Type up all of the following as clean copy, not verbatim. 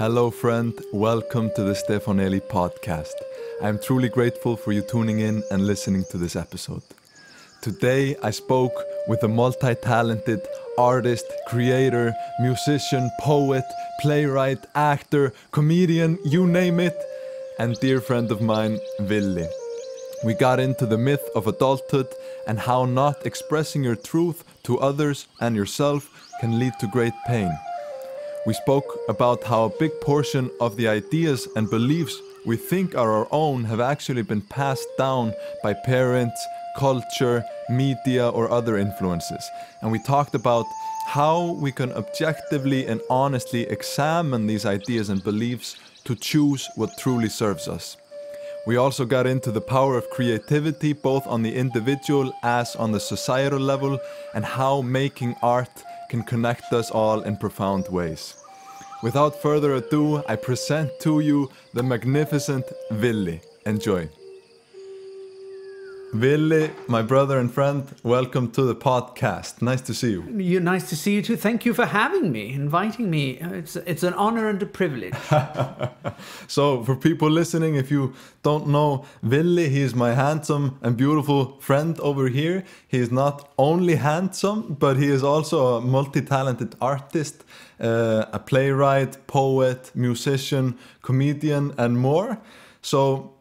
Hello friend, welcome to the Stefan podcast. I'm truly grateful for you tuning in and listening to this episode. Today I spoke with a multi-talented artist, creator, musician, poet, playwright, actor, comedian, you name it, and dear friend of mine, Villi. We got into the myth of adulthood and how not expressing your truth to others and yourself can lead to great pain. We spoke about how a big portion of the ideas and beliefs we think are our own have actually been passed down by parents, culture, media, or other influences. And we talked about how we can objectively and honestly examine these ideas and beliefs to choose what truly serves us. We also got into the power of creativity, both on the individual as on the societal level, and how making art can connect us all in profound ways. Without further ado, I present to you the magnificent Villi. Enjoy. Villi, my brother and friend, welcome to the podcast. Nice to see you. Nice to see you too. Thank you for having me, inviting me. It's an honor and a privilege. So for people listening, if you don't know Villi, he is my handsome and beautiful friend over here. He is not only handsome, but he is also a multi-talented artist, a playwright, poet, musician, comedian, and more. So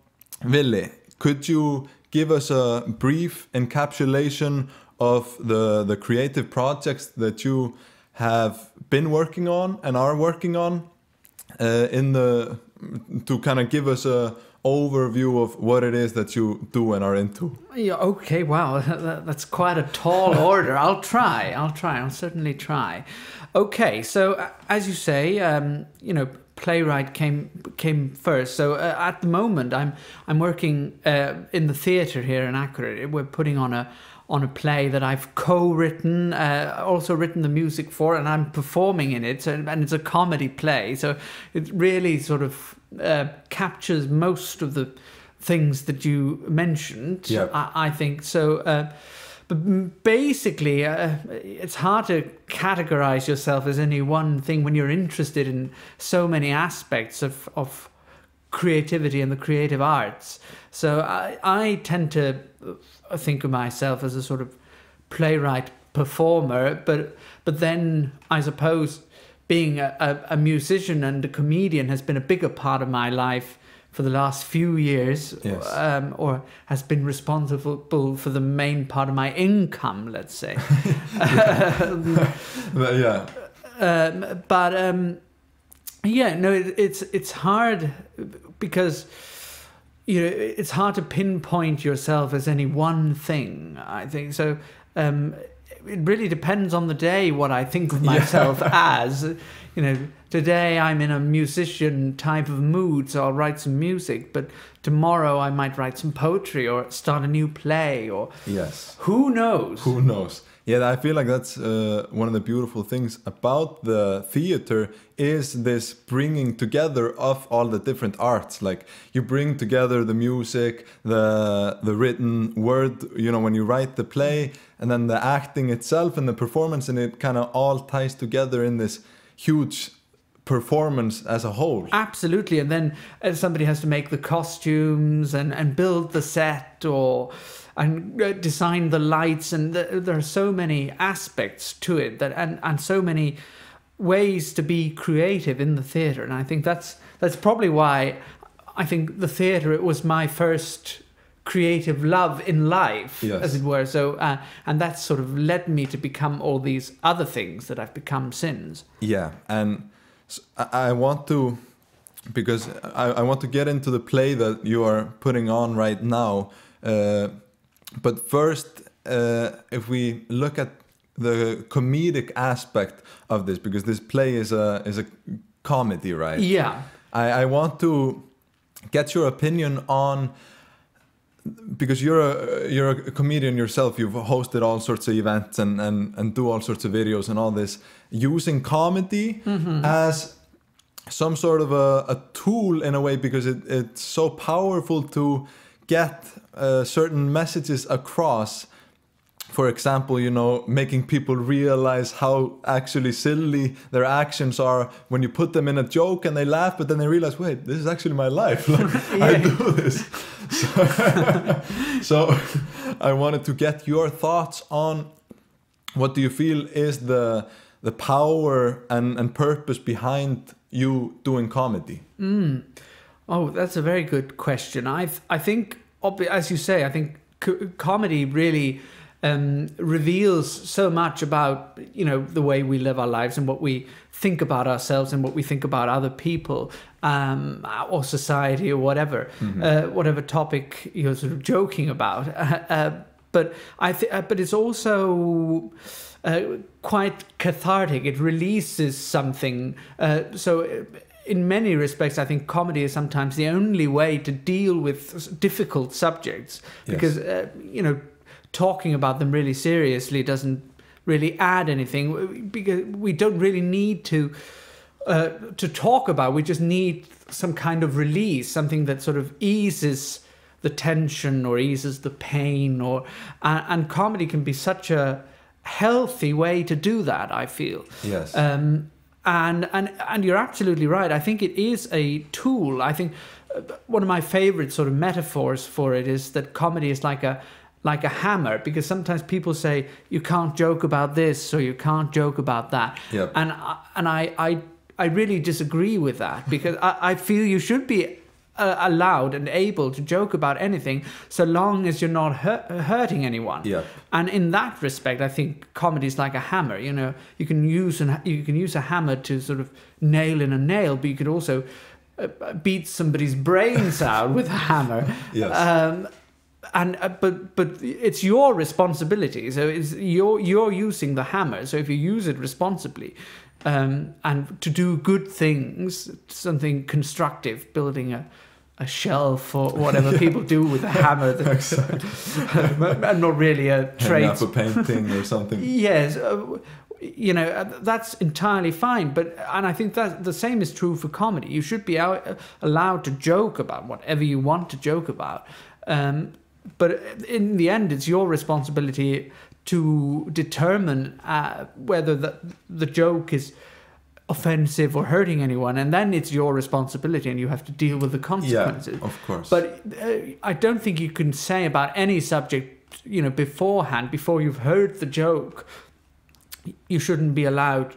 Villi, could you give us a brief encapsulation of the creative projects that you have been working on and are working on to kind of give us a overview of what it is that you do and are into? Yeah, okay, wow, that's quite a tall order. I'll certainly try. Okay, so as you say, playwright came first. So at the moment, I'm working in the theatre here in Akureyri. We're putting on a play that I've co-written, also written the music for, and I'm performing in it. And it's a comedy play, so it really sort of captures most of the things that you mentioned. Yep. I think so. But basically, it's hard to categorize yourself as any one thing when you're interested in so many aspects of creativity and the creative arts. So I tend to think of myself as a sort of playwright performer, but then I suppose being a musician and a comedian has been a bigger part of my life for the last few years. Yes. Or has been responsible for the main part of my income, let's say. Yeah. It's hard because it's hard to pinpoint yourself as any one thing, I think. So it really depends on the day what I think of myself as. Today I'm in a musician type of mood, so I'll write some music, but tomorrow I might write some poetry or start a new play, or yes, who knows? Who knows? Yeah, I feel like that's one of the beautiful things about the theater is this bringing together of all the different arts. Like you bring together the music, the written word, when you write the play, and then the acting itself and the performance, and it kind of all ties together in this huge performance as a whole. Absolutely. And then somebody has to make the costumes and build the set and design the lights, and there are so many aspects to it and so many ways to be creative in the theatre. And I think that's probably why I think the theatre, it was my first creative love in life, yes, as it were. So and that sort of led me to become all these other things that I've become since. Yeah, and I want to, because I want to get into the play that you are putting on right now. But first, if we look at the comedic aspect of this, because this play is a comedy, right? Yeah. I want to get your opinion on, because you're a comedian yourself. You've hosted all sorts of events and do all sorts of videos and all this, using comedy as some sort of a tool in a way, because it's so powerful to get certain messages across for example, you know, making people realize how actually silly their actions are when you put them in a joke and they laugh, but then they realize, wait, this is actually my life. I do this. So I wanted to get your thoughts on what do you feel is the power and purpose behind you doing comedy? Oh, that's a very good question. I think, as you say, I think comedy really reveals so much about, you know, the way we live our lives and what we think about ourselves and what we think about other people, or society, or whatever, whatever topic you're sort of joking about. But but it's also quite cathartic. It releases something. So in many respects, I think comedy is sometimes the only way to deal with difficult subjects, because you know, talking about them really seriously doesn't really add anything, because we don't really need to talk about. We just need some kind of release, something that sort of eases the tension or eases the pain, or and comedy can be such a healthy way to do that, I feel. Yes. And you're absolutely right. I think it is a tool. I think one of my favorite sort of metaphors for it is that comedy is like a hammer, because sometimes people say you can't joke about this or you can't joke about that. Yep. And I really disagree with that, because I feel you should be allowed and able to joke about anything, so long as you're not hurting anyone. Yeah. And in that respect, I think comedy is like a hammer. You know, you can use a hammer to sort of nail in a nail, but you could also beat somebody's brains out with a hammer. Yes. But it's your responsibility. So it's you're using the hammer. So if you use it responsibly, and to do good things, something constructive, building a shelf or whatever people do with a hammer, and not really a trade, a painting or something. Yes, you know, that's entirely fine. And I think that the same is true for comedy. You should be allowed to joke about whatever you want to joke about. But in the end, it's your responsibility to determine whether the joke is offensive or hurting anyone, and then it's your responsibility, and you have to deal with the consequences. Yeah, of course. But I don't think you can say about any subject, you know, beforehand, before you've heard the joke, you shouldn't be allowed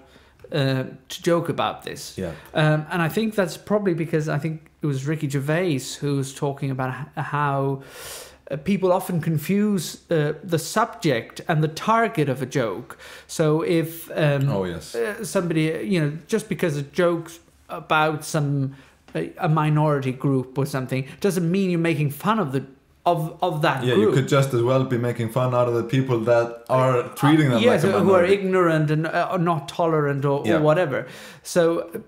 to joke about this. Yeah. And I think that's probably because I think it was Ricky Gervais who was talking about how people often confuse the subject and the target of a joke. So if somebody, you know, just because a joke's about a minority group or something, doesn't mean you're making fun of that group. You could just as well be making fun out of the people that are treating them like a minority. Who are ignorant and are not tolerant or whatever. So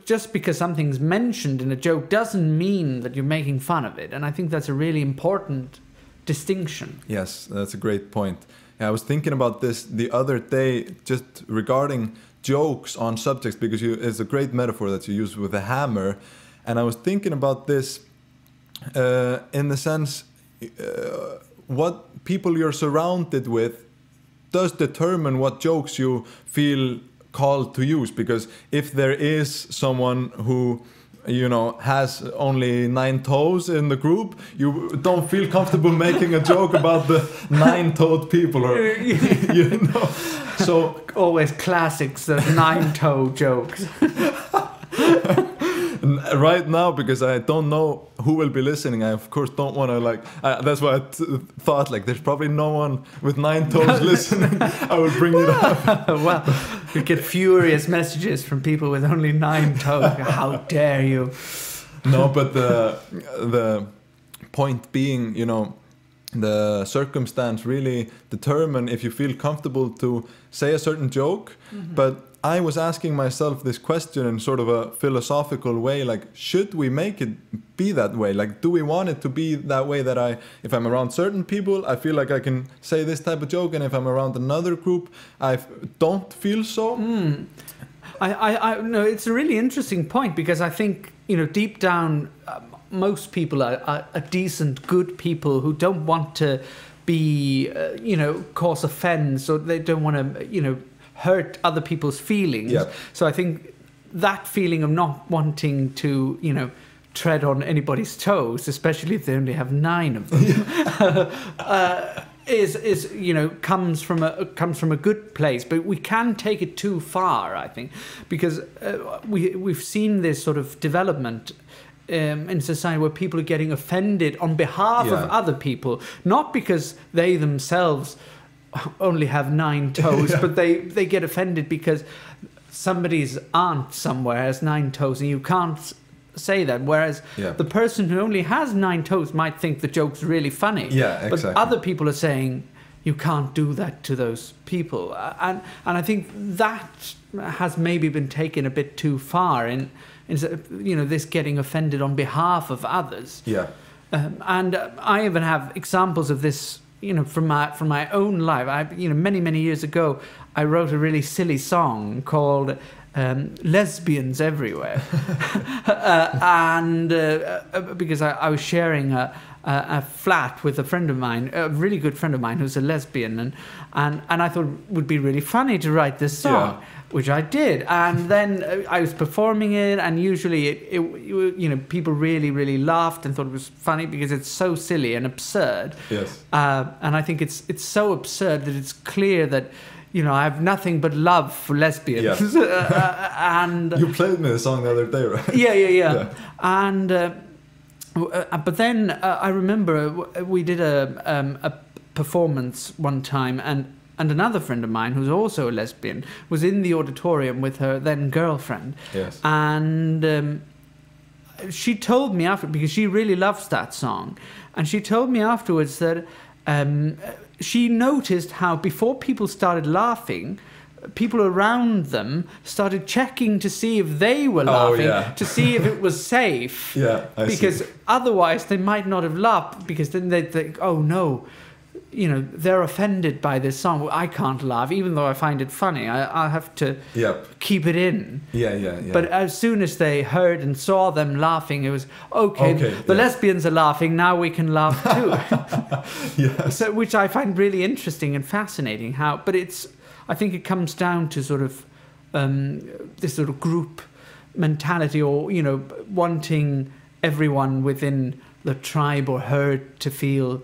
just because something's mentioned in a joke doesn't mean that you're making fun of it. And I think that's a really important distinction. Yes, that's a great point. I was thinking about this the other day, just regarding jokes on subjects, because it's a great metaphor that you use with a hammer. And I was thinking about this in the sense, what people you're surrounded with does determine what jokes you feel called to use. Because if there is someone who, you know, has only 9 toes in the group, you don't feel comfortable making a joke about the 9-toed people, or you know. So always classics, the 9-toe jokes. Right now, because I don't know who will be listening, I of course don't want to that's why I thought there's probably no one with 9 toes listening. I will bring it up. Well, you get furious messages from people with only 9 toes. How dare you? No, but the point being, you know, the circumstance really determine if you feel comfortable to say a certain joke. Mm-hmm. But I was asking myself this question in sort of a philosophical way, should we make it be that way? Do we want it to be that way, that if I'm around certain people, I feel like I can say this type of joke, and if I'm around another group, I don't feel so? I no, it's a really interesting point, because I think, you know, deep down, most people are decent, good people who don't want to be, cause offense, or they don't want to, hurt other people's feelings. Yeah. So I think that feeling of not wanting to, tread on anybody's toes, especially if they only have 9 of them, comes from a good place. But we can take it too far, I think, because we've seen this sort of development in society where people are getting offended on behalf of other people, not because they themselves only have 9 toes, but they get offended because somebody's aunt somewhere has 9 toes and you can't say that, whereas the person who only has 9 toes might think the joke's really funny. Yeah, exactly. But other people are saying you can't do that to those people, and I think that has maybe been taken a bit too far in this getting offended on behalf of others. Yeah. And I even have examples of this, from my own life. Many years ago, I wrote a really silly song called "Lesbians Everywhere," and because I was sharing a flat with a friend of mine, a really good friend of mine who's a lesbian, and I thought it would be really funny to write this song. Yeah. Which I did, and then I was performing it, and usually people really laughed and thought it was funny because it's so silly and absurd. Yes. And I think it's so absurd that it's clear that I have nothing but love for lesbians. Yeah. And you played me the song the other day, right? Yeah. And but then I remember we did a performance one time, and another friend of mine, who's also a lesbian, was in the auditorium with her then girlfriend. Yes. And she told me after, because she really loves that song, and she told me afterwards that she noticed how before people started laughing, people around them started checking to see if they were laughing, to see if it was safe. Yeah, because otherwise they might not have laughed, because then they'd think, oh no, they're offended by this song. I can't laugh, even though I find it funny. I'll have to keep it in. Yeah. But as soon as they heard and saw them laughing, it was, okay the lesbians are laughing, now we can laugh too. Yes. So, which I find really interesting and fascinating. But I think it comes down to sort of this sort of group mentality, or, wanting everyone within the tribe or herd to feel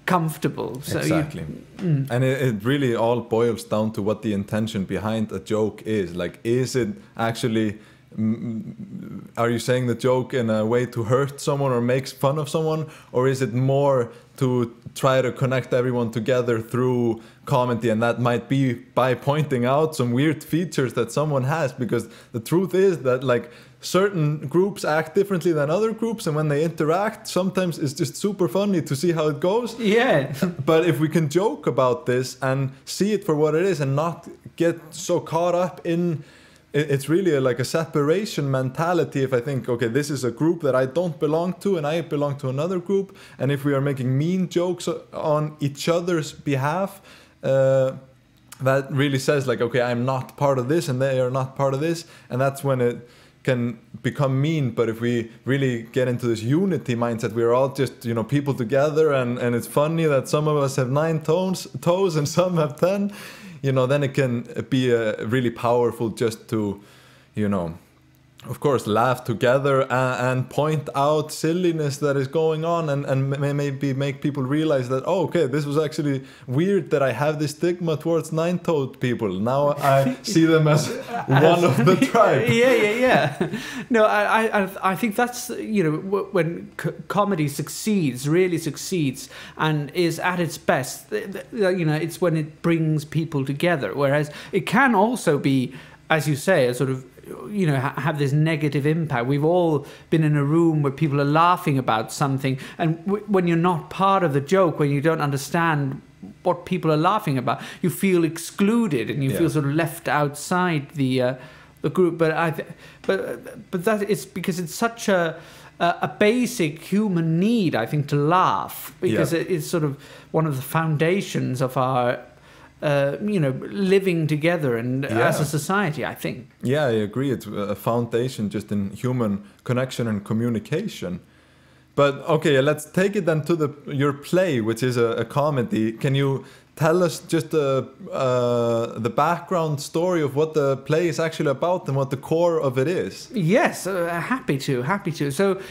comfortable. So exactly. And it really all boils down to what the intention behind a joke is. Like, is it actually, are you saying the joke in a way to hurt someone or makes fun of someone, or is it more to try to connect everyone together through comedy? And that might be by pointing out some weird features that someone has, because the truth is that, like, certain groups act differently than other groups, and when they interact, sometimes it's just super funny to see how it goes. Yeah. But if we can joke about this and see it for what it is and not get so caught up in, it's really like a separation mentality. If I think, okay, this is a group that I don't belong to and I belong to another group, and if we are making mean jokes on each other's behalf, that really says, like, okay, I'm not part of this and they are not part of this, and that's when it can become mean. But if we really get into this unity mindset, we're all just, people together, and it's funny that some of us have 9 toes and some have 10, then it can be really powerful just to, of course, laugh together and point out silliness that is going on, and maybe make people realize that, oh, okay, this was actually weird that I have this stigma towards 9-toed people. Now I see them as one of the tribe. Yeah. No, I think that's, when comedy really succeeds and is at its best, it's when it brings people together. Whereas it can also be, as you say, a sort of, have this negative impact. We've all been in a room where people are laughing about something, and when you're not part of the joke, when you don't understand what people are laughing about, you feel excluded and you feel sort of left outside the group. But but that is because it's such a basic human need, I think, to laugh, because it's sort of one of the foundations of our living together and as a society, I think. Yeah, I agree. It's a foundation just in human connection and communication. But okay, let's take it then to your play, which is a comedy. Can you tell us just the background story of what the play is actually about and what the core of it is? Yes, happy to. So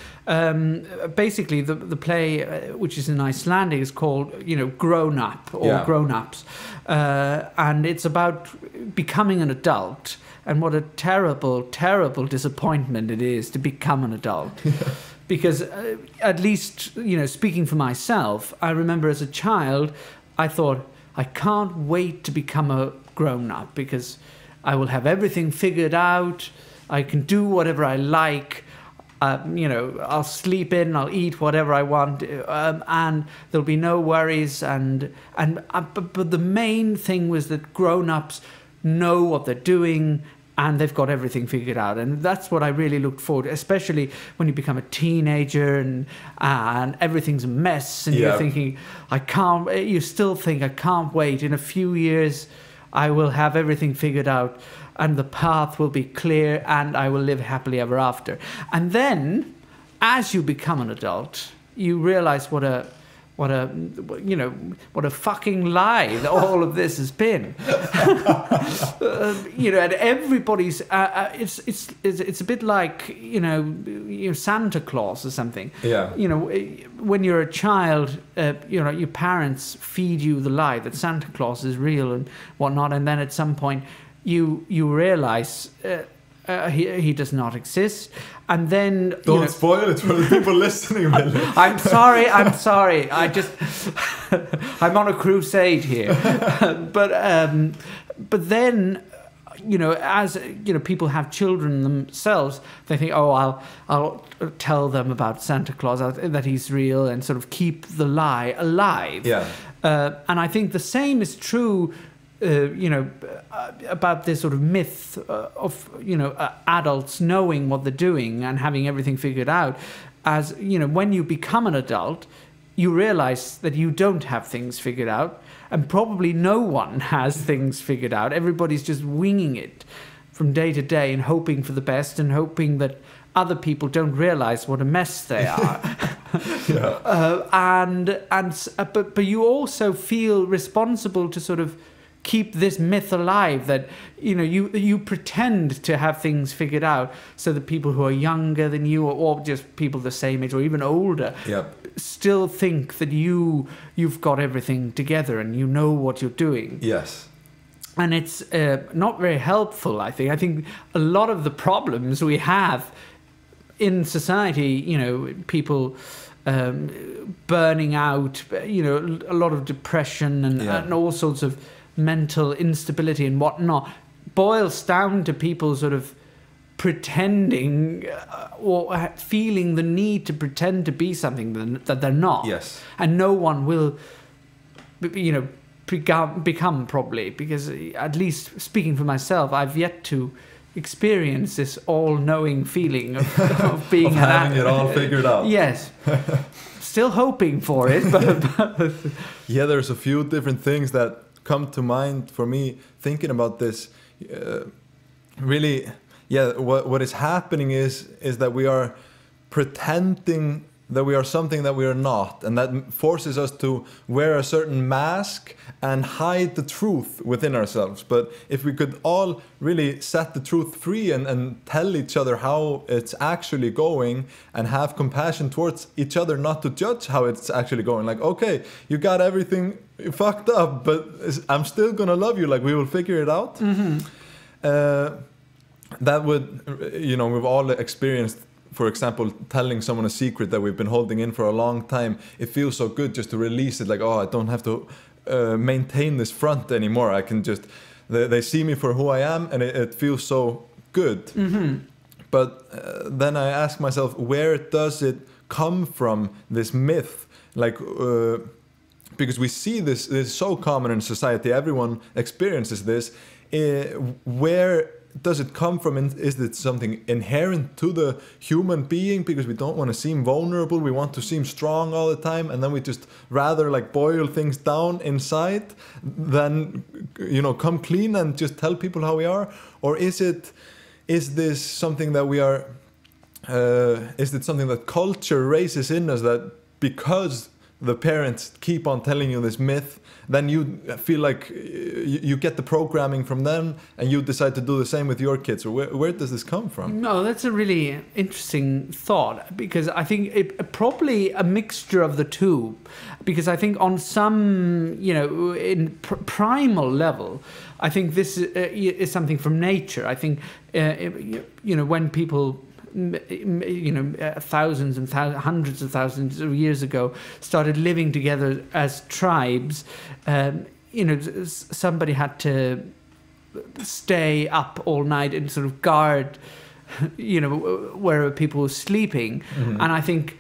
basically, the play, which is in Icelandic, is called Grown Up or Grown Ups, and it's about becoming an adult and what a terrible disappointment it is to become an adult. Because at least, speaking for myself, I remember as a child, I thought, I can't wait to become a grown-up because I will have everything figured out. I can do whatever I like. I'll sleep in, I'll eat whatever I want, and there'll be no worries. But the main thing was that grown-ups know what they're doing, and they've got everything figured out. And that's what I really looked forward to, especially when you become a teenager and everything's a mess and you're thinking, you still think, I can't wait. In a few years, I will have everything figured out and the path will be clear and I will live happily ever after. And then, as you become an adult, you realize what a fucking lie that all of this has been. And everybody's it's a bit like Santa Claus or something. Yeah. When you're a child, your parents feed you the lie that Santa Claus is real and whatnot, and then at some point you realize he does not exist. And then don't spoil it for the people listening. I'm sorry. I'm on a crusade here. But then, as people have children themselves, they think, oh, I'll tell them about Santa Claus, that he's real, and sort of keep the lie alive. Yeah. And I think the same is true. About this sort of myth of adults knowing what they're doing and having everything figured out. As when you become an adult, you realize that you don't have things figured out, and probably no one has things figured out. Everybody's just winging it from day to day and hoping for the best and hoping that other people don't realize what a mess they are. But you also feel responsible to sort of keep this myth alive that you pretend to have things figured out so that people who are younger than you or just people the same age or even older still think that you've got everything together and you know what you're doing. Yes. And it's not very helpful, I think. I think a lot of the problems we have in society, people burning out, a lot of depression and all sorts of mental instability and whatnot, boils down to people sort of pretending or feeling the need to pretend to be something that they're not. Yes. And no one will, become probably, because at least speaking for myself, I've yet to experience this all-knowing feeling of being of having it all figured out. Yes. Still hoping for it, but yeah, there's a few different things that come to mind for me thinking about this. What is happening is that we are pretending that we are something that we are not, and that forces us to wear a certain mask and hide the truth within ourselves. But if we could all really set the truth free and tell each other how it's actually going and have compassion towards each other, not to judge how it's actually going, like, okay, you got everything fucked up, but I'm still gonna love you, like we will figure it out. That would, we've all experienced, for example, telling someone a secret that we've been holding in for a long time. It feels so good just to release it, like, oh, I don't have to maintain this front anymore. I can just, they see me for who I am, and it feels so good. But then I ask myself, where does it come from, this myth? Like, because we see this is so common in society, everyone experiences this. Where does it come from? And is it something inherent to the human being, because we don't want to seem vulnerable, we want to seem strong all the time, and then we just rather like boil things down inside than come clean and just tell people how we are? Or is this something that we are is it something that culture raises in us, that because the parents keep on telling you this myth, then you feel like you get the programming from them and you decide to do the same with your kids? Or where does this come from? No, that's a really interesting thought, because I think it probably a mixture of the two. Because I think on some, in primal level, I think this is something from nature. I think, when people, thousands and hundreds of thousands of years ago started living together as tribes, somebody had to stay up all night and sort of guard, wherever people were sleeping. Mm-hmm. And I think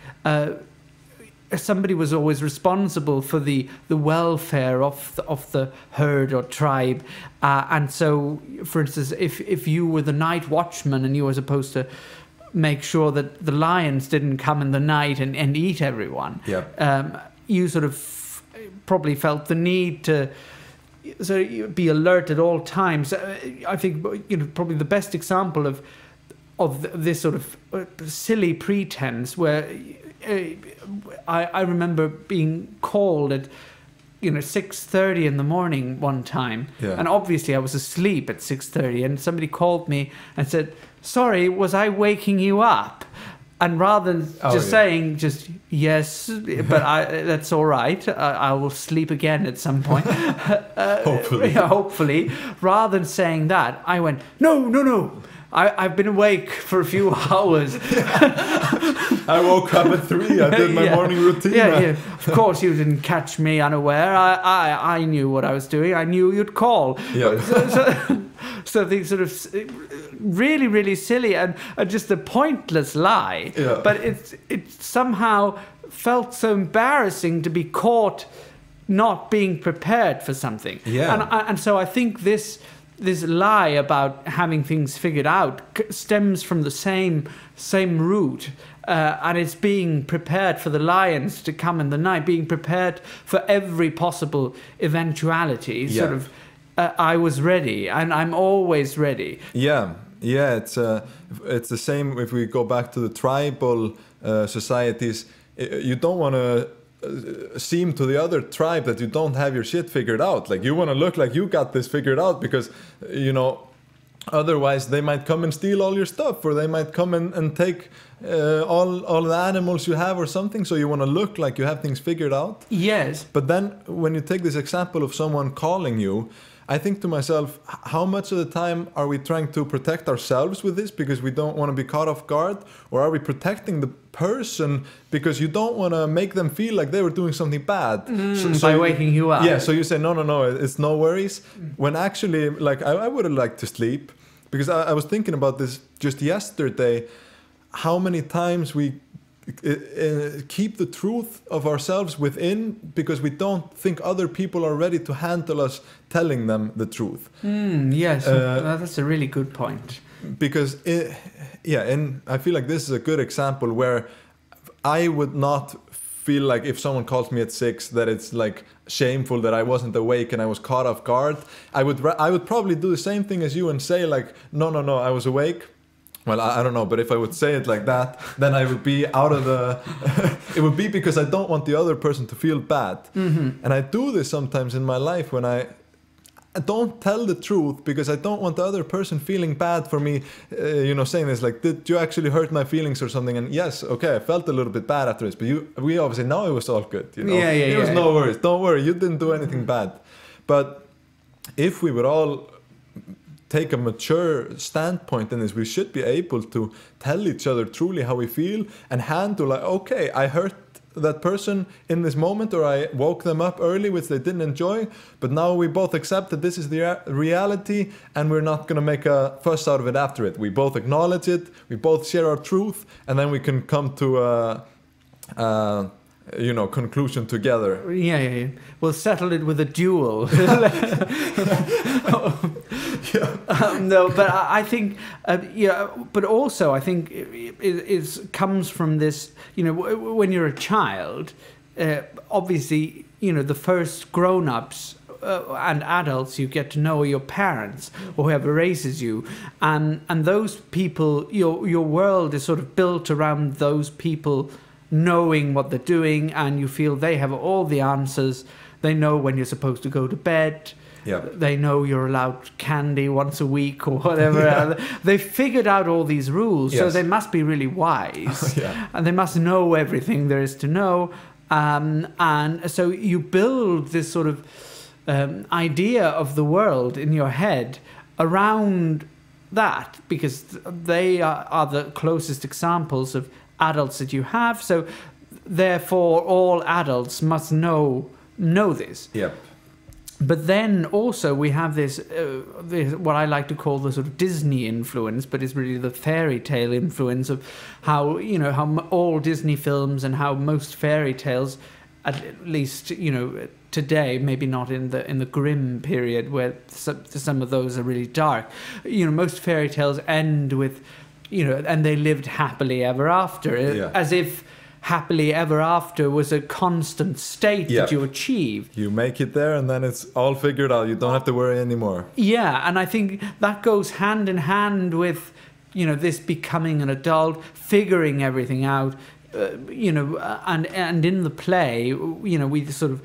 somebody was always responsible for the welfare of the herd or tribe. And so, for instance, if you were the night watchman and you were supposed to make sure that the lions didn't come in the night and eat everyone, you sort of probably felt the need to be alert at all times. I think probably the best example of this sort of silly pretense, where I remember being called at 6:30 in the morning one time, and obviously I was asleep at 6:30, and somebody called me and said, "Sorry, was I waking you up?" And rather than saying just yes, but that's all right, I will sleep again at some point. Hopefully. Rather than saying that, I went, no. I've been awake for a few hours. I woke up at 3. I did my morning routine. Yeah. Of course, you didn't catch me unaware. I knew what I was doing. I knew you'd call. Yeah. So things sort of really, really silly and just a pointless lie. Yeah. But it somehow felt so embarrassing to be caught not being prepared for something. Yeah. And so I think this lie about having things figured out stems from the same root, and it's being prepared for the lions to come in the night, being prepared for every possible eventuality. Yeah. Sort of, I was ready, and I'm always ready. Yeah. It's the same if we go back to the tribal societies. You don't want to seem to the other tribe that you don't have your shit figured out. Like, you want to look like you got this figured out, because otherwise they might come and steal all your stuff, or they might come and take all the animals you have or something. So you want to look like you have things figured out. Yes. But then when you take this example of someone calling you, I think to myself, how much of the time are we trying to protect ourselves with this because we don't want to be caught off guard? Or are we protecting the person because you don't want to make them feel like they were doing something bad? By waking you up. Yeah, so you say, no, it's no worries. When actually, like, I would have liked to sleep. Because I was thinking about this just yesterday, how many times we keep the truth of ourselves within because we don't think other people are ready to handle us telling them the truth. Yes, that's a really good point. Because and I feel like this is a good example where I would not feel like if someone calls me at 6 that it's like shameful that I wasn't awake and I was caught off guard. I would probably do the same thing as you and say like, no, I was awake. Well, I don't know, but if I would say it like that, then I would be out of the... It would be because I don't want the other person to feel bad. Mm-hmm. And I do this sometimes in my life when I don't tell the truth because I don't want the other person feeling bad for me, saying this, like, did you actually hurt my feelings or something? And yes, okay, I felt a little bit bad after this, but we obviously know it was all good. It was no worries. Don't worry, you didn't do anything bad. But if we would all take a mature standpoint in this, we should be able to tell each other truly how we feel and handle like, okay, I hurt that person in this moment, or I woke them up early, which they didn't enjoy, but now we both accept that this is the reality and we're not going to make a fuss out of it after it. We both acknowledge it, we both share our truth, and then we can come to a conclusion together. Yeah. We'll settle it with a duel. No, but I think, but also I think it comes from this, when you're a child, obviously, the first grown-ups and adults, you get to know your parents or whoever raises you, and those people, your world is sort of built around those people knowing what they're doing, and you feel they have all the answers. They know when you're supposed to go to bed. Yeah. They know you're allowed candy once a week or whatever. Yeah. They've figured out all these rules, so Yes. they must be really wise. Yeah. And they must know everything there is to know. And so you build this sort of idea of the world in your head around that, because they are the closest examples of adults that you have. So therefore, all adults must know this. Yep. But then also we have this what I like to call the sort of Disney influence, but it's really the fairy tale influence of how, how all Disney films and how most fairy tales, at least, today, maybe not in the grim period where some of those are really dark, most fairy tales end with, and they lived happily ever after, as if happily ever after was a constant state that you achieved. You make it there and then it's all figured out. You don't have to worry anymore. Yeah, and I think that goes hand in hand with, this becoming an adult, figuring everything out, and in the play, we sort of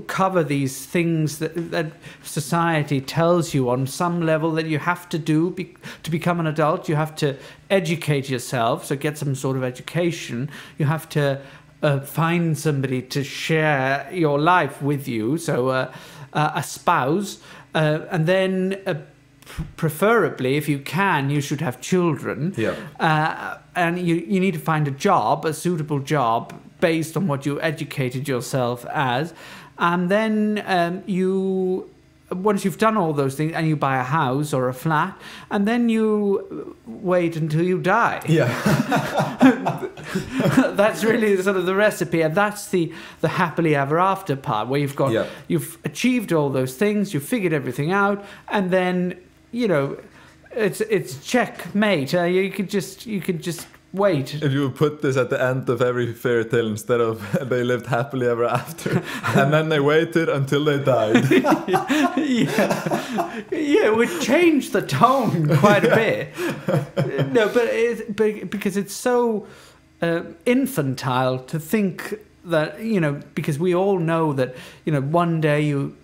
cover these things that society tells you on some level that you have to do to become an adult. You have to educate yourself, so get some sort of education. You have to find somebody to share your life with you, so a spouse, and then preferably, if you can, you should have children. Yeah. And you need to find a job, a suitable job, based on what you educated yourself as. And then once you've done all those things, and you buy a house or a flat, and then you wait until you die. Yeah. That's really sort of the recipe, and that's the happily ever after part, where you've achieved all those things, you've figured everything out, and then it's checkmate. You could just wait. If you put this at the end of every fairy tale instead of they lived happily ever after, and then they waited until they died. Yeah, it would change the tone quite a bit. No, but because it's so infantile to think that, because we all know that, one day you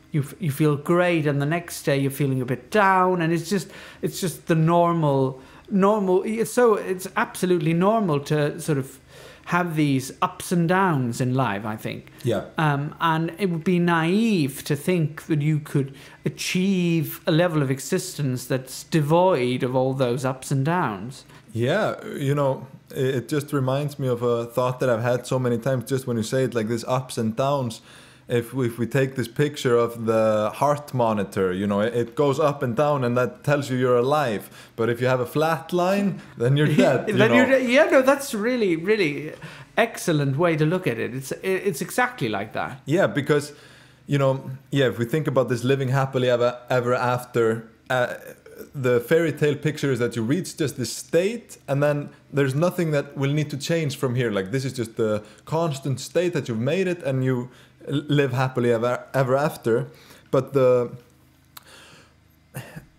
feel great and the next day you're feeling a bit down, and it's just the normal. It's absolutely normal to sort of have these ups and downs in life, I think. Yeah. And it would be naive to think that you could achieve a level of existence that's devoid of all those ups and downs. Yeah, it just reminds me of a thought that I've had so many times, just when you say it like this, ups and downs. If we take this picture of the heart monitor, it goes up and down, and that tells you you're alive. But if you have a flat line, then you're dead. That's really, really excellent way to look at it. It's exactly like that. Yeah, because, if we think about this living happily ever after, the fairy tale picture is that you reach just this state, and then there's nothing that will need to change from here. Like, this is just the constant state that you've made it, and you live happily ever after. But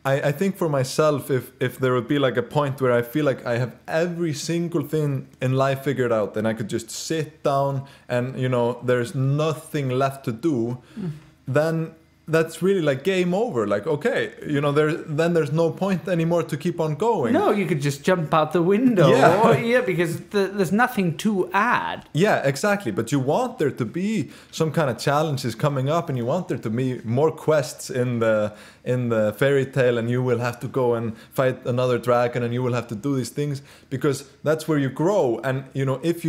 I think for myself, if there would be like a point where I feel like I have every single thing in life figured out, and I could just sit down and there's nothing left to do, then that's really like game over. Like, okay, then there's no point anymore to keep on going. No, you could just jump out the window. Yeah. Because there's nothing to add. Yeah, exactly. But you want there to be some kind of challenges coming up, and you want there to be more quests in the fairy tale, and you will have to go and fight another dragon, and you will have to do these things, because that's where you grow. And if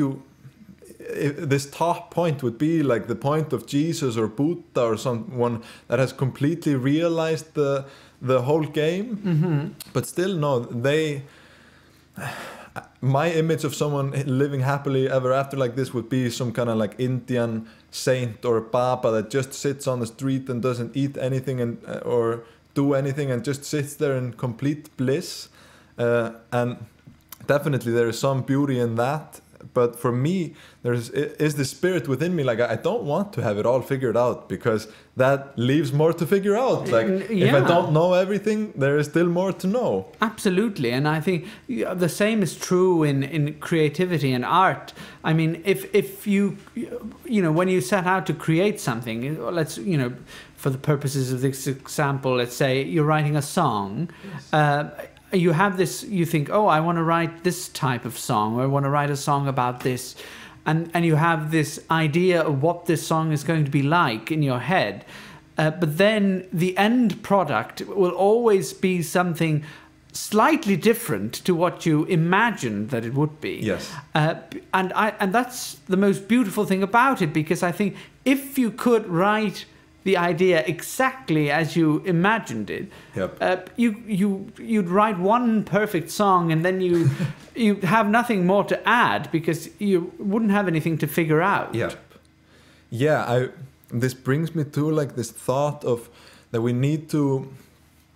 this top point would be like the point of Jesus or Buddha or someone that has completely realized the whole game. Mm-hmm. But still, no, my image of someone living happily ever after like this would be some kind of like Indian saint or Baba that just sits on the street and doesn't eat anything or do anything, and just sits there in complete bliss. And definitely there is some beauty in that. but for me, is the spirit within me. Like, I don't want to have it all figured out, because that leaves more to figure out. Like, if I don't know everything, there is still more to know. Absolutely. And I think the same is true in creativity and art. I mean, if you know, when you set out to create something, let's, you know, for the purposes of this example, let's say you're writing a song. Yes. You have this, you think, oh, I want to write this type of song, or I want to write a song about this. And you have this idea of what this song is going to be like in your head. But then the end product will always be something slightly different to what you imagined that it would be. Yes. And that's the most beautiful thing about it, because I think if you could write the idea exactly as you imagined it, yep. You'd write one perfect song, and then you have nothing more to add, because you wouldn't have anything to figure out. Yep. Yeah, this brings me to like this thought of that we need to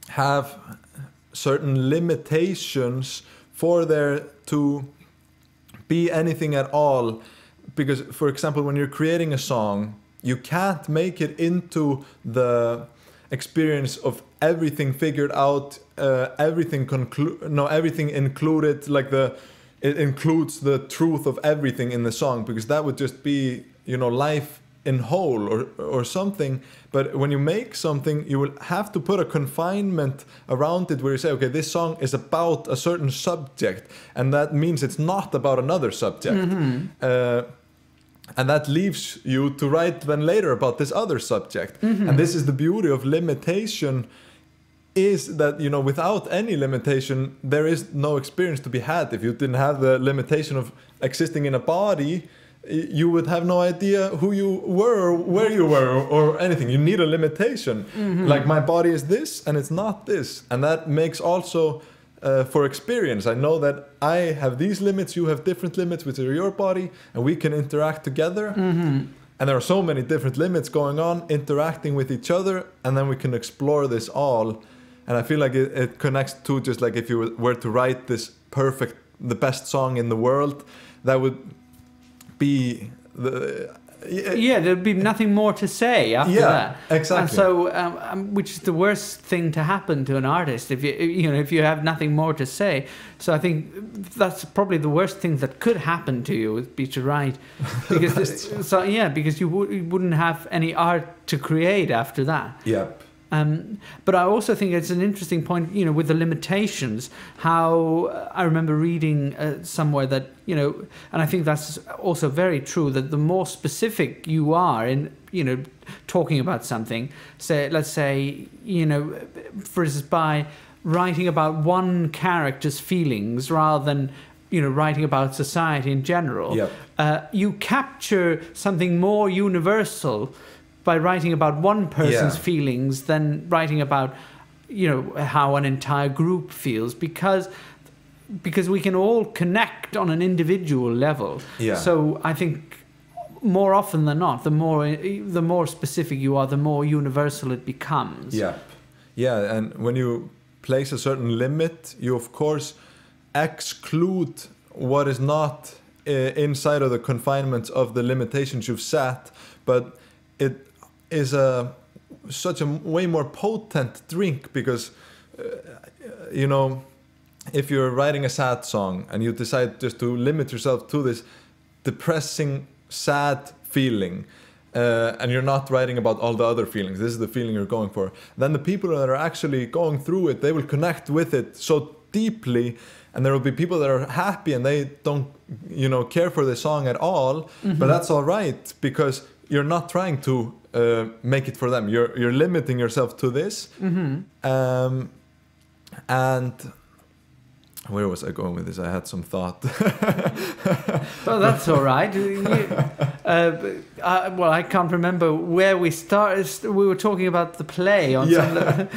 have certain limitations for there to be anything at all, because, for example, when you're creating a song, you can't make it into the experience of everything figured out, everything included, like it includes the truth of everything in the song, because that would just be, you know, life in whole or something. But when you make something, you will have to put a confinement around it, where you say, okay, this song is about a certain subject, and that means it's not about another subject. Mm-hmm. And that leaves you to write then later about this other subject. Mm-hmm. And this is the beauty of limitation, is that, you know, without any limitation, there is no experience to be had. If you didn't have the limitation of existing in a body, you would have no idea who you were or where you were or anything. You need a limitation. Mm-hmm. Like, my body is this and it's not this. And that makes also... for experience, I know that I have these limits, you have different limits, which are your body, and we can interact together. Mm-hmm. And there are so many different limits going on, interacting with each other, and then we can explore this all. And I feel like it connects to, just like if you were to write this the best song in the world, that would be there'd be nothing more to say after that. Exactly. And so, which is the worst thing to happen to an artist, if you have nothing more to say. So I think that's probably the worst thing that could happen to you, would be to write, because because you wouldn't have any art to create after that. Yep. But I also think it's an interesting point, you know, with the limitations, how I remember reading somewhere that, you know, and I think that's also very true, that the more specific you are in, you know, talking about something, let's say, you know, for instance, by writing about one character's feelings rather than, you know, writing about society in general, yep. You capture something more universal by writing about one person's feelings than writing about, you know, how an entire group feels, because we can all connect on an individual level. Yeah. So I think more often than not, the more specific you are, the more universal it becomes. Yeah. Yeah, and when you place a certain limit, you of course exclude what is not inside of the confinements of the limitations you've set, but it is such a way more potent drink, because you know, if you're writing a sad song and you decide just to limit yourself to this depressing, sad feeling, and you're not writing about all the other feelings, this is the feeling you're going for, then the people that are actually going through it, they will connect with it so deeply, and there will be people that are happy and they don't, you know, care for the song at all. Mm-hmm. But that's all right, because you're not trying to make it for them. You're limiting yourself to this. Mm-hmm. And where was I going with this? I had some thought. Well, that's all right. Well, I can't remember where we started. We were talking about the play on some.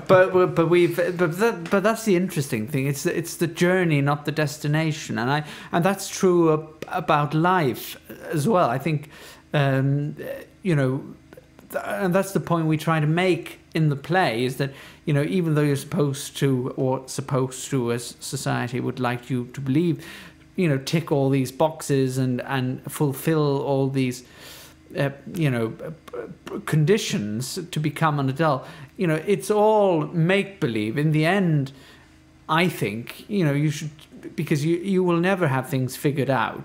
But that's the interesting thing. It's the journey, not the destination, and that's true about life as well. I think. You know, and that's the point we try to make in the play, is that, you know, even though you're supposed to, as society would like you to believe, tick all these boxes and fulfill all these conditions to become an adult. It's all make believe. In the end, I think you should, because you will never have things figured out,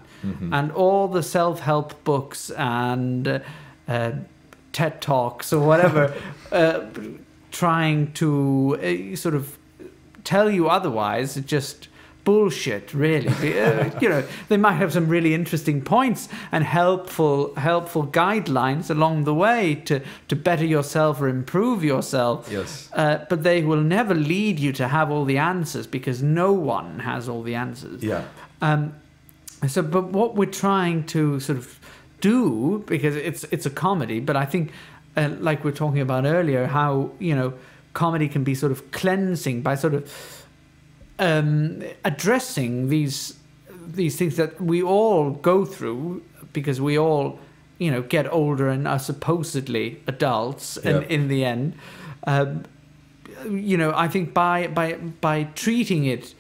and all the self-help books and TED Talks or whatever trying to sort of tell you otherwise, just bullshit, really. They might have some really interesting points and helpful guidelines along the way to better yourself or improve yourself. Yes. But they will never lead you to have all the answers, because no one has all the answers. Yeah. But what we're trying to sort of do, because it's a comedy, but I think, like we were talking about earlier, how comedy can be sort of cleansing by sort of addressing these things that we all go through, because we all get older and are supposedly adults in the end. I think by treating it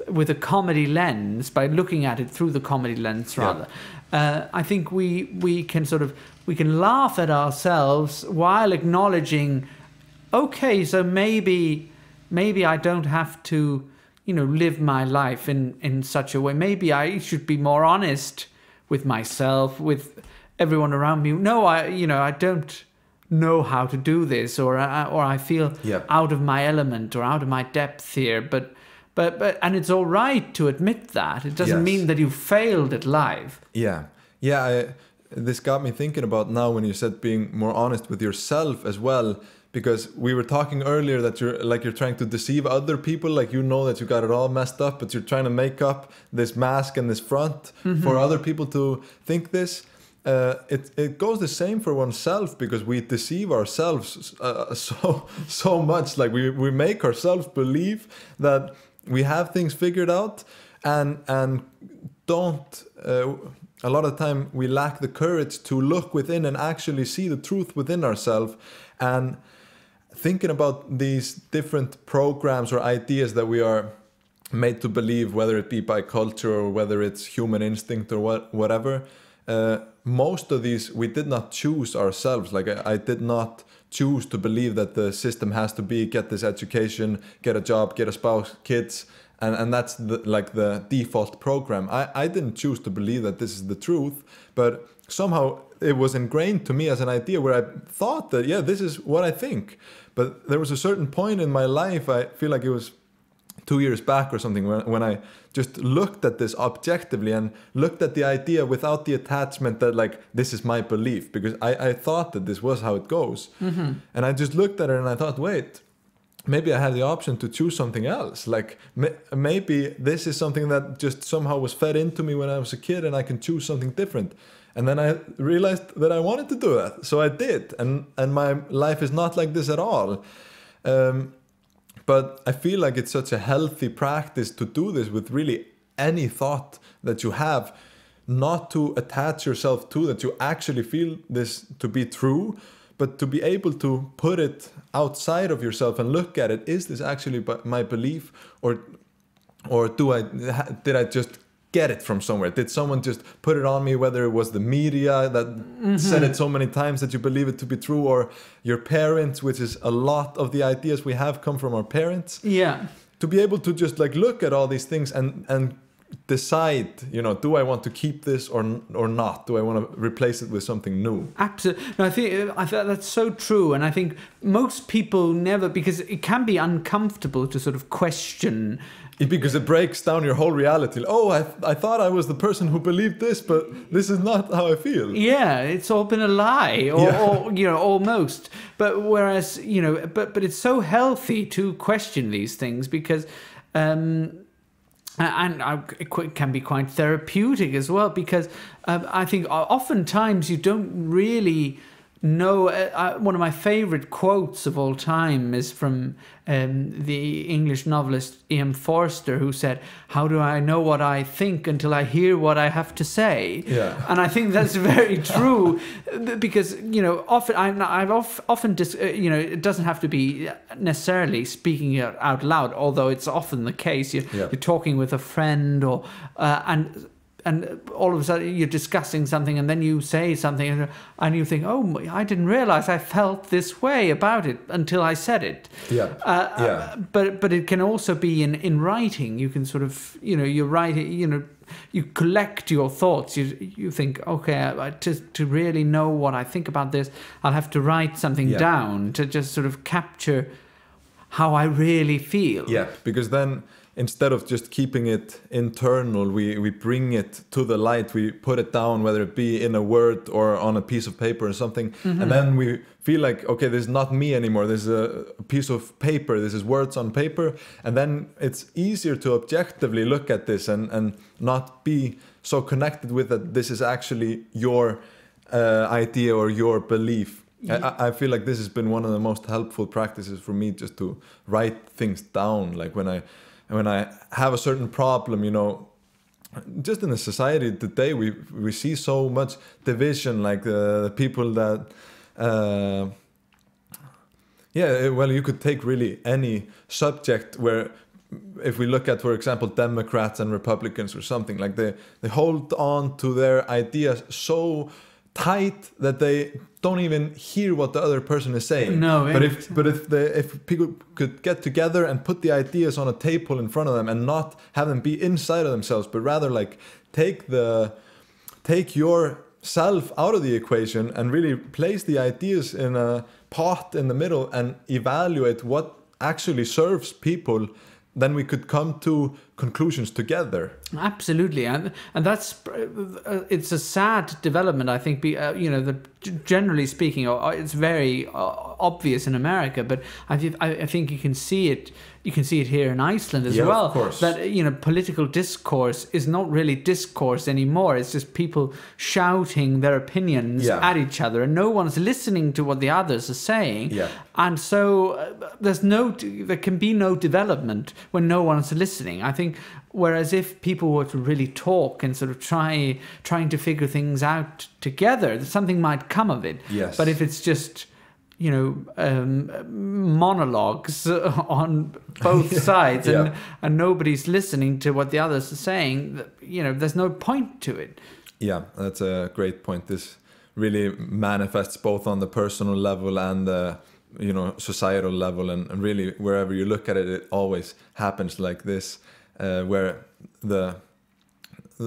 with a comedy lens, by looking at it through the comedy lens rather, I think we can laugh at ourselves while acknowledging, okay, so maybe I don't have to live my life in such a way. Maybe I should be more honest with myself, with everyone around me. No, I don't know how to do this, or I feel out of my element or out of my depth here. But and it's all right to admit that. It doesn't mean that you failed at life. Yeah. This got me thinking about now when you said being more honest with yourself as well. Because we were talking earlier that you're trying to deceive other people, like that you got it all messed up, but you're trying to make up this mask and this front for other people to think this. It goes the same for oneself, because we deceive ourselves so much. Like we make ourselves believe that we have things figured out, and don't. A lot of the time we lack the courage to look within and actually see the truth within ourselves. And thinking about these different programs or ideas that we are made to believe, whether it be by culture or whether it's human instinct or whatever, most of these we did not choose ourselves. Like I did not choose to believe that the system has to be get this education, get a job, get a spouse, kids, and that's the default program. I didn't choose to believe that this is the truth, but somehow it was ingrained to me as an idea where I thought that, this is what I think. But there was a certain point in my life, I feel like it was 2 years back or something, when I just looked at this objectively and looked at the idea without the attachment that this is my belief, because I thought that this was how it goes. And I just looked at it and I thought, wait, maybe I have the option to choose something else. Maybe this is something that just somehow was fed into me when I was a kid, and I can choose something different. And then I realized that I wanted to do that, so I did. And my life is not like this at all. But I feel like it's such a healthy practice to do this with really any thought that you have, not to attach yourself to that you actually feel this to be true, but to be able to put it outside of yourself and look at it. Is this actually my belief, or did I just get it from somewhere? Did someone just put it on me, whether it was the media that said it so many times that you believe it to be true, or your parents, which is a lot of the ideas we have come from our parents. To be able to just look at all these things and decide, do I want to keep this or not? Do I want to replace it with something new? Absolutely. No, I think that's so true. And I think most people never, because it can be uncomfortable to sort of question. Because it breaks down your whole reality. Oh, I thought I was the person who believed this, but this is not how I feel. Yeah, it's all been a lie, or almost. But whereas, but it's so healthy to question these things, because it can be quite therapeutic as well, because I think oftentimes you don't really know. One of my favorite quotes of all time is from the English novelist Ian Forster, who said, "How do I know what I think until I hear what I have to say?" Yeah. And I think that's very true, because often it doesn't have to be necessarily speaking it out loud, although it's often the case. You're talking with a friend, or and all of a sudden you're discussing something, and then you say something, and you think, "Oh, I didn't realize I felt this way about it until I said it." But it can also be in writing. You can sort of, you're writing, you collect your thoughts. You think, okay, to really know what I think about this, I'll have to write something down to just sort of capture how I really feel. Yeah, because then, instead of just keeping it internal, we bring it to the light, we put it down, whether it be in a word or on a piece of paper or something. And then we feel like, okay, this is not me anymore, this is a piece of paper, this is words on paper. And then it's easier to objectively look at this and not be so connected with that this is actually your idea or your belief. I feel like this has been one of the most helpful practices for me, just to write things down. Like when I have a certain problem, just in the society today, we see so much division, like the people that, you could take really any subject where, if we look at, for example, Democrats and Republicans or something, like they hold on to their ideas so tight that they don't even hear what the other person is saying. No, but if people could get together and put the ideas on a table in front of them, and not have them be inside of themselves, but rather like take yourself out of the equation and really place the ideas in a pot in the middle and evaluate what actually serves people, then we could come to conclusions together. Absolutely, and that's it's a sad development, I think. Generally speaking, it's very obvious in America, but I think you can see it. You can see it here in Iceland as well. Of course. That political discourse is not really discourse anymore. It's just people shouting their opinions at each other, and no one's listening to what the others are saying. Yeah. And so there can be no development when no one's listening. I think. Whereas if people were to really talk and sort of trying to figure things out together, something might come of it. Yes. But if it's just monologues on both sides and nobody's listening to what the others are saying, there's no point to it. Yeah, that's a great point. This really manifests both on the personal level and the societal level, and really wherever you look at it, it always happens like this. Where the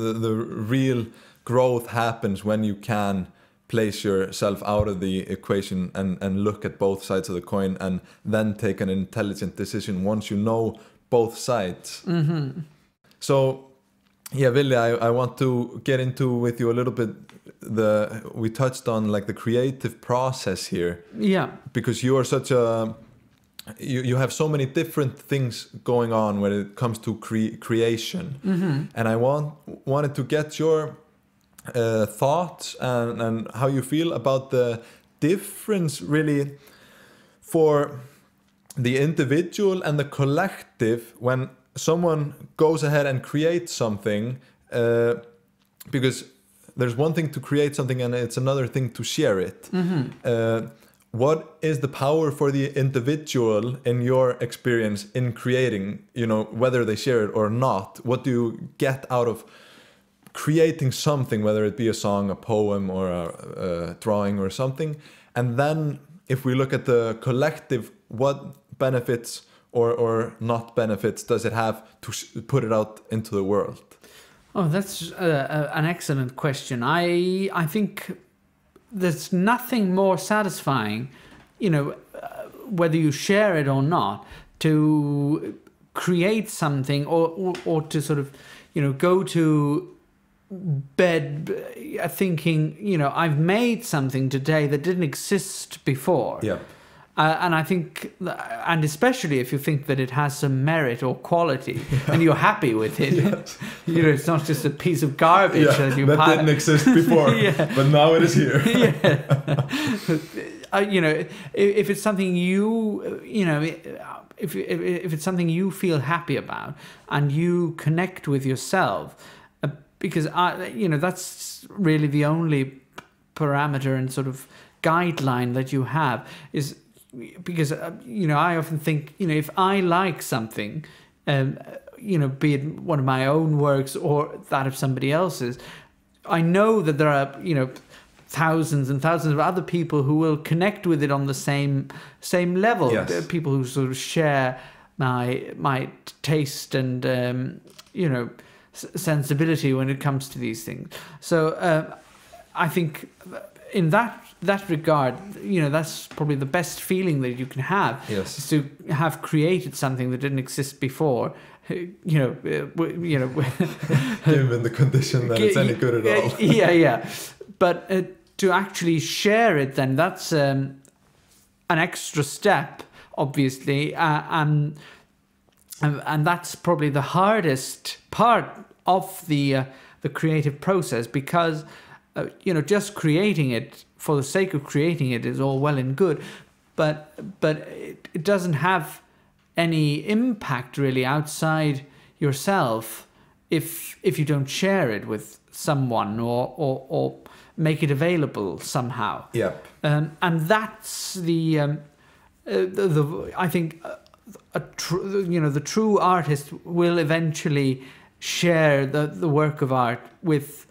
real growth happens when you can place yourself out of the equation and look at both sides of the coin, and then take an intelligent decision once you know both sides. Mm-hmm. So, Villi, I want to get into with you a little bit. We touched on like the creative process here. Yeah. Because you are such a you have so many different things going on when it comes to creation. Mm-hmm. And I wanted to get your thoughts and how you feel about the difference really for the individual and the collective when someone goes ahead and creates something, because there's one thing to create something and it's another thing to share it. Mm-hmm. What is the power for the individual in your experience in creating, whether they share it or not? What do you get out of creating something, whether it be a song, a poem, or a drawing or something? And then if we look at the collective, what benefits or not benefits does it have to put it out into the world? Oh, that's an excellent question. I think there's nothing more satisfying, whether you share it or not, to create something or to sort of, go to bed thinking, I've made something today that didn't exist before. Yeah. And I think, and especially if you think that it has some merit or quality, and you're happy with it, Yes. you know, it's not just a piece of garbage that didn't exist before, but now it is here. You know, if it's something you know, if it's something you feel happy about and you connect with yourself, because you know, that's really the only parameter and sort of guideline that you have, is because you know, I often think, you know, if I like something, you know, be it one of my own works or that of somebody else's, I know that there are, you know, thousands and thousands of other people who will connect with it on the same level. Yes. People who sort of share my taste and you know, sensibility when it comes to these things. So I think in that regard, you know, that's probably the best feeling that you can have. Yes. Is to have created something that didn't exist before. You know, Given the condition that it's any good at all. Yeah. But to actually share it, then that's an extra step, obviously, and that's probably the hardest part of the creative process, because you know, just creating it for the sake of creating it is all well and good, but it doesn't have any impact really outside yourself if you don't share it with someone or make it available somehow. Yeah. And that's the I think you know, the true artist will eventually share the work of art with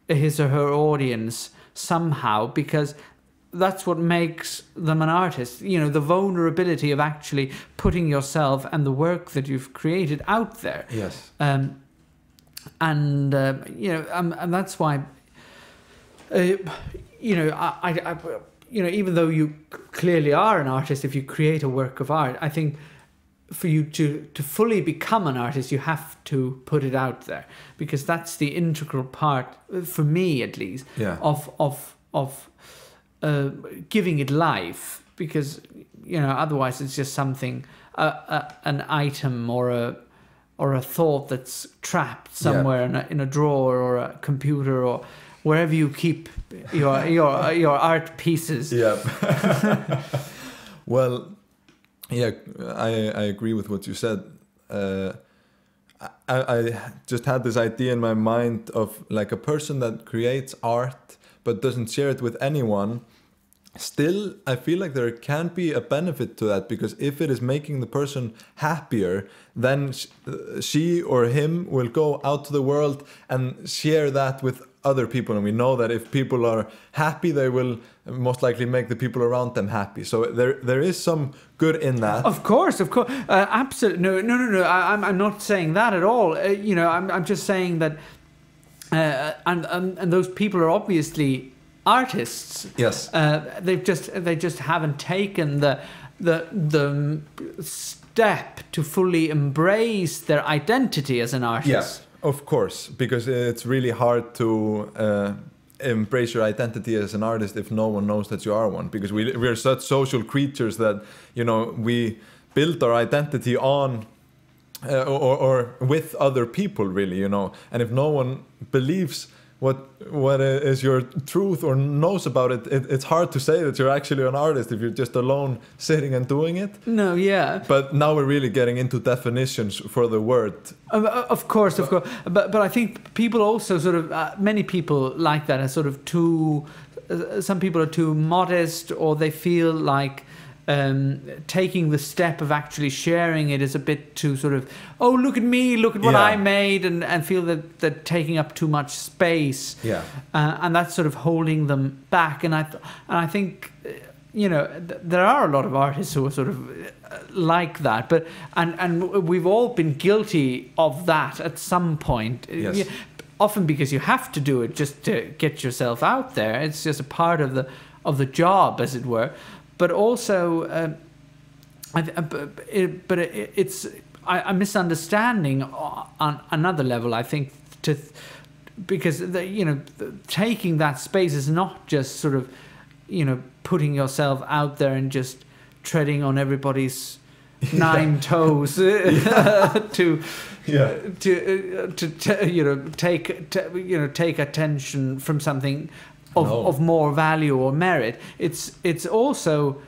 his or her audience somehow, because that's what makes them an artist. You know, the vulnerability of actually putting yourself and the work that you've created out there. Yes. You know, and that's why, you know, I you know, even though you clearly are an artist, if you create a work of art, I think for you to fully become an artist, you have to put it out there, because that's the integral part, for me at least, of giving it life. Because, you know, otherwise it's just something, an item or a thought that's trapped somewhere in a drawer or a computer or wherever you keep your art pieces. Yeah. Well, yeah, I agree with what you said. I just had this idea in my mind of like a person that creates art but doesn't share it with anyone. Still, I feel like there can be a benefit to that, because if it is making the person happier, then she or him will go out to the world and share that with other people. And we know that if people are happy, they will most likely make the people around them happy. So there is some good in that. Of course. Absolutely. No. I'm not saying that at all. You know, I'm just saying that, and those people are obviously artists. Yes. They just haven't taken the step to fully embrace their identity as an artist. Yes, of course, because it's really hard to embrace your identity as an artist if no one knows that you are one, because we're such social creatures that, you know, we build our identity on or with other people, really, you know. And if no one believes what is your truth or knows about it, it's hard to say that you're actually an artist if you're just alone sitting and doing it. No, yeah. But now we're really getting into definitions for the word. Of course. But I think people also sort of, many people like that are sort of too, some people are too modest, or they feel like taking the step of actually sharing it is a bit too sort of, oh, look at me, look at what I made, and feel that taking up too much space. Yeah. And that's sort of holding them back. And I think, you know, there are a lot of artists who are sort of like that, but and we've all been guilty of that at some point. Yes. Often because you have to do it just to get yourself out there. It's just a part of the job, as it were. But also, it's a misunderstanding on another level, I think, because taking that space is not just sort of, you know, putting yourself out there and just treading on everybody's nine toes take attention from something of more value or merit. It's also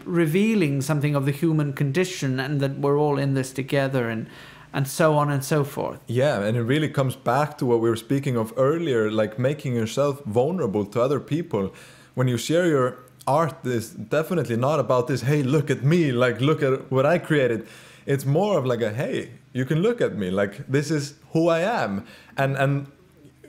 revealing something of the human condition, and that we're all in this together, and so on and so forth. Yeah, and it really comes back to what we were speaking of earlier, like making yourself vulnerable to other people. When you share your art, is definitely not about this, hey, look at me, like look at what I created. It's more of like a, hey, you can look at me, like this is who I am. And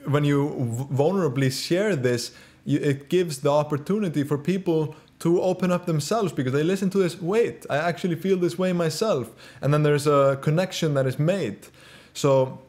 when you vulnerably share this, it gives the opportunity for people to open up themselves, because they listen to this, wait, I actually feel this way myself. And then there's a connection that is made. So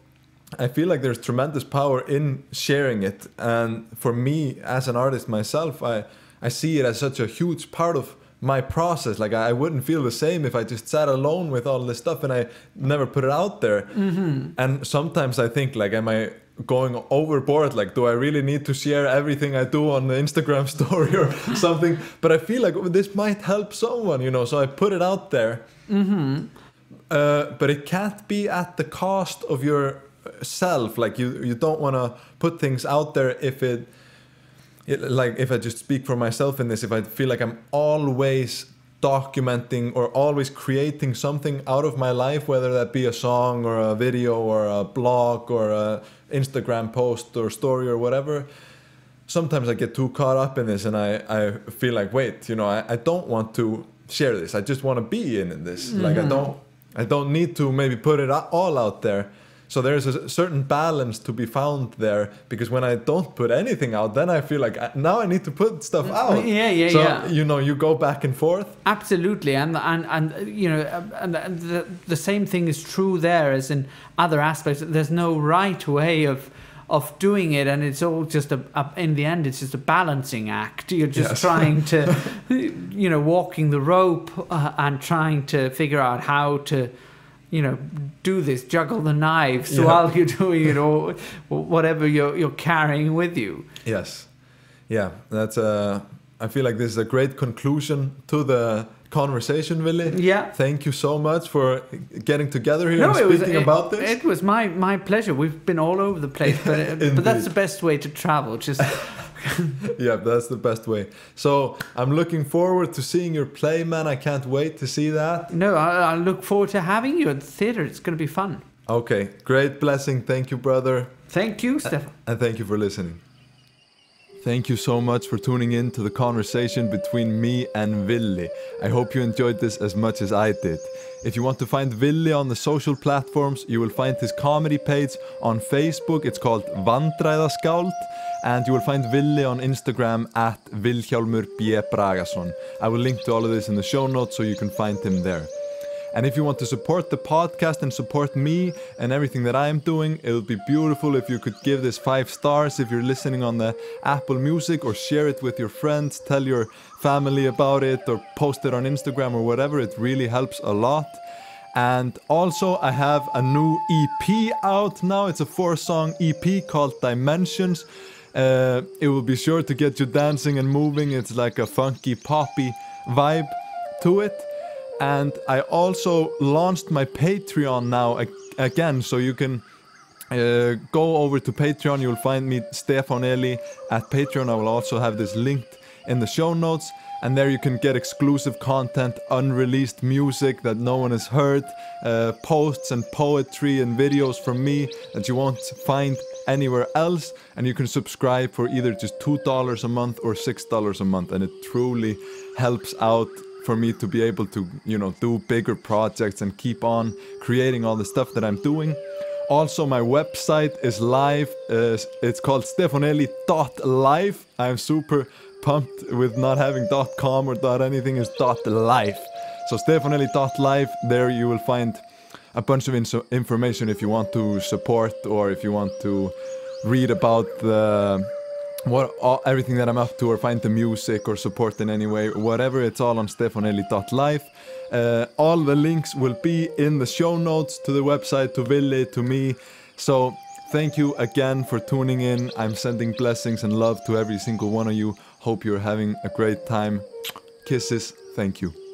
I feel like there's tremendous power in sharing it. And for me, as an artist myself, I see it as such a huge part of my process. Like I wouldn't feel the same if I just sat alone with all this stuff and I never put it out there. Mm-hmm. And sometimes I think, like, am I going overboard? Like, do I really need to share everything I do on the Instagram story or something? But I feel like this might help someone, so I put it out there. Mm-hmm. But it can't be at the cost of yourself. Like you don't want to put things out there if I just speak for myself in this, if I feel like I'm always documenting or always creating something out of my life, whether that be a song or a video or a blog or a Instagram post or story or whatever, sometimes I get too caught up in this and I feel like, wait, I don't want to share this. I just want to be in this. Mm-hmm. Like I don't need to maybe put it all out there. So there's a certain balance to be found there, because when I don't put anything out, then I feel like now I need to put stuff out. So you go back and forth. Absolutely, and the same thing is true there as in other aspects. There's no right way of doing it, and it's all just in the end it's just a balancing act. You're just trying to walking the rope and trying to figure out how to do this, juggle the knives while you're doing it, or whatever you're carrying with you. Yes. Yeah, that's I feel like this is a great conclusion to the conversation, Villi. Yeah. Thank you so much for getting together here and speaking about this. It was my pleasure. We've been all over the place, but that's the best way to travel. Just yeah, that's the best way. So I'm looking forward to seeing your play, man. I can't wait to see that. No, I look forward to having you at the theater. It's going to be fun. Okay, great blessing. Thank you, brother. Thank you, Stefan. And thank you for listening. Thank you so much for tuning in to the conversation between me and Villi. I hope you enjoyed this as much as I did. If you want to find Villi on the social platforms, you will find his comedy page on Facebook. It's called Vandræðaskáld. And you will find Villi on Instagram at Vilhjálmur B Bragason. I will link to all of this in the show notes so you can find him there. And if you want to support the podcast and support me and everything that I'm doing, it would be beautiful if you could give this 5 stars if you're listening on the Apple Music, or share it with your friends, tell your family about it, or post it on Instagram or whatever. It really helps a lot. And also I have a new EP out now. It's a 4-song EP called Dimensions. It will be sure to get you dancing and moving. It's like a funky poppy vibe to it. And I also launched my Patreon now again, so you can go over to Patreon. You'll find me, Stefan Eli, at Patreon. I will also have this linked in the show notes, and there you can get exclusive content, unreleased music that no one has heard, posts and poetry and videos from me that you won't find anywhere else. And you can subscribe for either just $2 a month or $6 a month, and it truly helps out for me to be able to, do bigger projects and keep on creating all the stuff that I'm doing. Also, my website is live. It's called stefaneli.live. I'm super pumped with not having .com or .anything. It's .live. So stefaneli.live, there you will find a bunch of information if you want to support, or if you want to read about everything that I'm up to, or find the music, or support in any way, whatever. It's all on stefaneli.live. All the links will be in the show notes to the website, to Villi, to me. So thank you again for tuning in. I'm sending blessings and love to every single one of you. Hope you're having a great time. Kisses. Thank you.